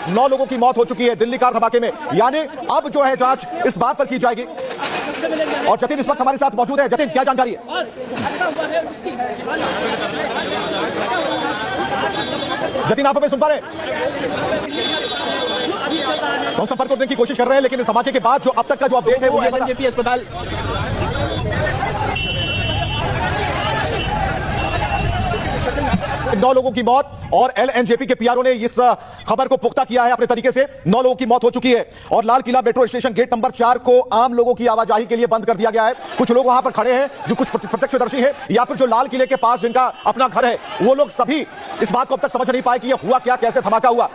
9 लोगों की मौत हो चुकी है दिल्ली कार धमाके में। यानी अब जो है जांच इस बात पर की जाएगी। और जतिन इस वक्त हमारे साथ मौजूद है। जतिन, क्या जानकारी है? जतिन, आप हमें सुन पा रहे हैं? तो संपर्क करने की कोशिश कर रहे हैं, लेकिन इस धमाके के बाद जो अब तक का जो अपडेट है वो एलएनजेपी अस्पताल 9 लोगों की मौत और एलएनजेपी के पीआरओ ने इस खबर को पुख्ता किया है अपने तरीके से। 9 लोगों की मौत हो चुकी है और Lal Qila metro station gate number 4 को आम लोगों की आवाजाही के लिए बंद कर दिया गया है। कुछ लोग वहां पर खड़े हैं जो कुछ प्रत्यक्षदर्शी हैं, या फिर जो लाल किले के पास जिनका अपना घर है, वो लोग सभी इस बात को अब तक समझ नहीं पाए कि यह हुआ क्या, कैसे धमाका हुआ।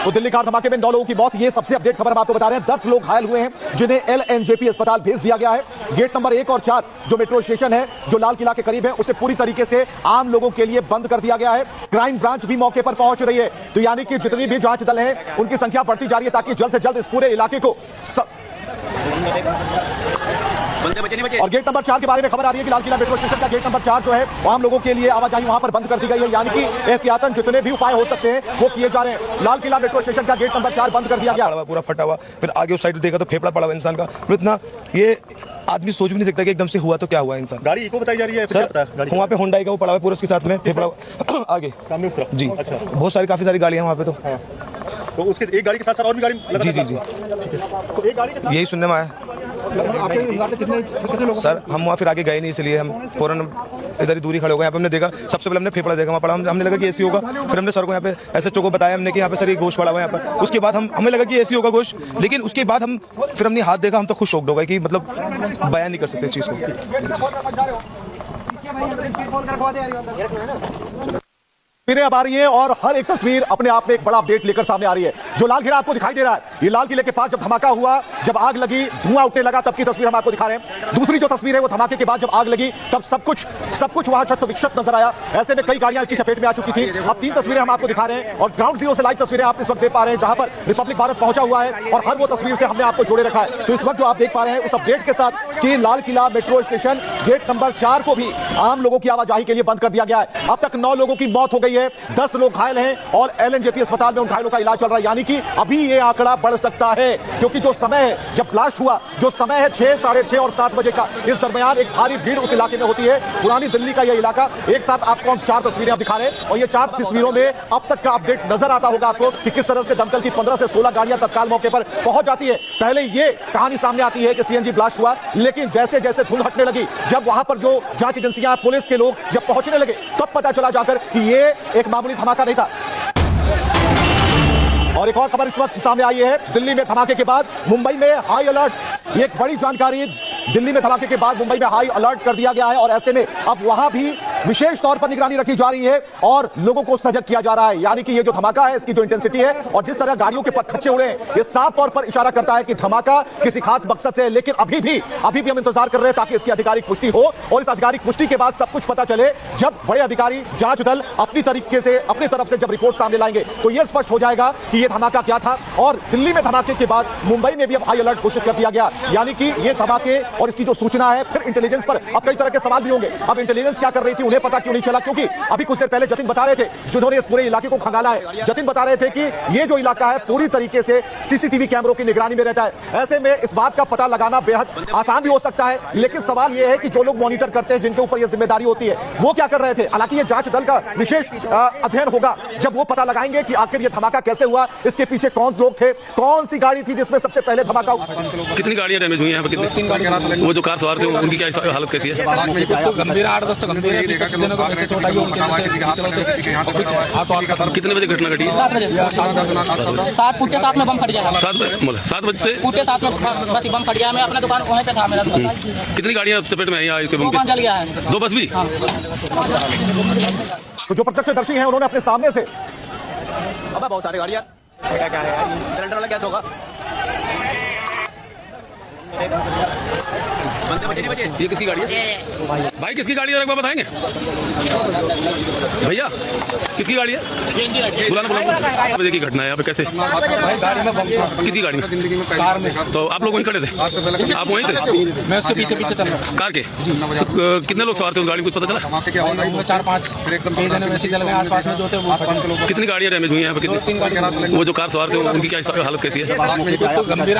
तो दिल्ली कार धमाके में 9 लोगों की मौत, ये सबसे अपडेट खबर हम आपको बता रहे हैं। 10 लोग घायल हुए हैं जिन्हें एलएनजेपी अस्पताल भेज दिया गया है। गेट नंबर 1 और 4 जो मेट्रो स्टेशन है जो लाल किला के करीब है, उसे पूरी तरीके से आम लोगों के लिए बंद कर दिया गया है। क्राइम ब्रांच भी मौके पर पहुंच रही है। तो यानी कि जितनी भी जांच दल हैं उनकी संख्या बढ़ती जा रही है ताकि जल्द से जल्द इस पूरे इलाके को और गेट नंबर 4 के बारे में खबर आ रही है कि लाल किला मेट्रो स्टेशन का गेट नंबर 4 जो है आम लोगों के लिए आवाजाही वहां पर बंद कर दी गई है। यानी कि एहतियातन जितने भी उपाय हो सकते हैं वो किए जा रहे हैं। लाल किला मेट्रो स्टेशन का गेट नंबर 4 बंद कर दिया गया, पूरा फटा हुआ। फिर आगे उस साइड देखा तो फेफड़ा पड़ा हुआ इंसान का। तो इतना ये आदमी सोच भी नहीं सकता कि एकदम से हुआ तो क्या हुआ इंसान। गाड़ी इको बताई जा रही है सर, वहाँ पे होंडा का वो पड़ा हुआ पूरा उसके साथ में फेफड़ा आगे जी। अच्छा, बहुत सारी काफी सारी गाड़ियाँ वहाँ पे। तो उसके एक गाड़ी के साथ और भी गाड़ी जी जी जी, तो एक गाड़ी के साथ यही सुनने में आया सर। हम वहाँ फिर आगे गए नहीं, इसलिए हम फौरन इधर ही दूरी खड़े हो गए। यहाँ पे हमने देखा, सबसे पहले हमने फेफड़ा देखा वहाँ पड़ा, हमने लगा कि एसी होगा। फिर हमने सर को यहाँ पे ऐसे चौको बताया हमने कि यहाँ पे सर ये गोश्त पड़ा हुआ है यहाँ पर। उसके बाद हमें लगा कि एसी होगा गोश्त, लेकिन उसके बाद फिर हमने हाथ देखा, हम तो खुद शॉक्ड हो गए कि मतलब बयान नहीं कर सकते इस चीज़ को। तस्वीरें अब आ रही हैं और हर एक तस्वीर अपने आप में एक बड़ा अपडेट लेकर सामने आ रही है। जो लाल किला आपको दिखाई दे रहा है, ये लाल किले के पास जब धमाका हुआ, जब आग लगी, धुआं उठने लगा, तब की तस्वीर हम आपको दिखा रहे हैं। दूसरी जो तस्वीर है वो धमाके के बाद जब आग लगी तब सब कुछ वहां छत विक्षत नजर आया। ऐसे में कई गाड़ियां इसकी चपेट में आ चुकी थी। अब 3 तस्वीरें हम आपको दिखा रहे हैं और ग्राउंड जीरो से लाइव तस्वीरें आप इस वक्त देख पा रहे हैं जहां पर रिपब्लिक भारत पहुंचा हुआ है और हर वो तस्वीर से हमने आपको जोड़े रखा है। तो इस वक्त जो आप देख पा रहे हैं उस अपडेट के साथ कि Lal Qila metro station gate number 4 को भी आम लोगों की आवाजाही के लिए बंद कर दिया गया है। अब तक 9 लोगों की मौत हो गई है, 10 लोग घायल हैं और एलएनजेपी अस्पताल में उन घायलों का इलाज चल रहा है। यानी कि अभी ये आंकड़ा बढ़ सकता है, क्योंकि जो समय है जब ब्लास्ट हुआ, जो समय है 6, साढ़े 6 और 7 बजे का, इस दरमियान एक भारी भीड़ उस इलाके में होती है। पुरानी दिल्ली का यह इलाका। एक साथ आपको हम 4 तस्वीरें दिखा रहे हैं और ये 4 तस्वीरों में अब तक का अपडेट नजर आता होगा आपको कि किस तरह से दमकल की 15 से 16 गाड़ियां तत्काल मौके पर पहुंच जाती है। पहले ये कहानी सामने आती है कि सीएनजी ब्लास्ट हुआ, लेकिन जैसे जैसे धुंध हटने लगी, जब वहां पर जो जांच एजेंसियां, पुलिस के लोग जब पहुंचने लगे, तब पता चला जाकर कि ये एक मामूली धमाका नहीं था। और एक और खबर इस वक्त सामने आई है, दिल्ली में धमाके के बाद मुंबई में हाई अलर्ट। एक बड़ी जानकारी, दिल्ली में धमाके के बाद मुंबई में हाई अलर्ट कर दिया गया है और ऐसे में अब वहां भी विशेष तौर पर निगरानी रखी जा रही है और लोगों को सजग किया जा रहा है। यानी कि ये जो धमाका है, इसकी जो इंटेंसिटी है और जिस तरह गाड़ियों के पत्थर उड़े, ये साफ तौर पर इशारा करता है कि धमाका किसी खास मकसद से है। लेकिन अभी भी हम इंतजार कर रहे हैं ताकि इसकी आधिकारिक पुष्टि हो और इस आधिकारिक पुष्टि के बाद सब कुछ पता चले। जब बड़े अधिकारी, जांच दल अपनी तरीके से, अपनी तरफ से जब रिपोर्ट सामने लाएंगे तो यह स्पष्ट हो जाएगा कि यह धमाका क्या था। और दिल्ली में धमाके के बाद मुंबई में भी अब हाई अलर्ट घोषित कर दिया गया। यानी कि ये धमाके और इसकी जो सूचना है, फिर इंटेलिजेंस पर अब कई तरह के सवाल भी होंगे। अब इंटेलिजेंस क्या कर रही थी, उन्हें पता क्यों नहीं चला? क्योंकि अभी कुछ देर पहले जतिन बता रहे थे, जिन्होंने इस पूरे इलाके को खंगाला है, जतिन बता रहे थे कि ये जो इलाका है पूरी तरीके से सीसीटीवी कैमरों की निगरानी में रहता है। ऐसे में इस बात का पता लगाना बेहद आसान भी हो सकता है, लेकिन सवाल यह है कि जो लोग मॉनिटर करते हैं, जिनके ऊपर यह जिम्मेदारी होती है, वो क्या कर रहे थे? हालांकि ये जांच दल का विशेष अध्ययन होगा जब वो पता लगाएंगे कि आखिर ये धमाका कैसे हुआ, इसके पीछे कौन लोग थे, कौन सी गाड़ी थी जिसमें सबसे पहले धमाका हुआ। कितनी गाड़ियां डैमेज हुई हैं? 3 गाड़ियां। वो जो कार सवार थे उनकी क्या हालत कैसी है? गंभीर 8-10 तो गंभीर है, चोट आई होगी। कितने बजे घटना घटी? 7 बजे। 7 फुट के साथ में बम फट गया। 7 बजते फुट के साथ में बस बम फट गया। मैं अपना दुकान वहीं पे था मेरा। कितनी गाड़ियां चपेट में आई हैं इसके बम के? 2 जल गया है। 2 बस भी? तो जो प्रत्यक्षदर्शी हैं उन्होंने अपने सामने से बहुत सारी गाड़ियां, क्या है सिलेंडर वाला कैसे होगा? ये किसकी गाड़ी है भाई? किसकी गाड़ी है एक बार बताएंगे भैया? किसकी गाड़ी है? बुलाना देखिए घटना है यहाँ पे कैसे गाड़ी में बम था। किसकी गाड़ी में? कार में। तो आप लोग वहीं खड़े थे? आप वहीं थे? मैं उसके पीछे पीछे चल रहा था। कार के? तो कितने लोग सवार थे उस गाड़ी में, कुछ पता चला? 4-5 कई जने वैसे चल गए आसपास में जो थे वो फटे। कितनी गाड़ियां डैमेज हुई हैं यहाँ पे? 2-3 गाड़ी। वो जो कार सवार थे उनकी क्या हालत कैसी है? कुछ तो गंभीर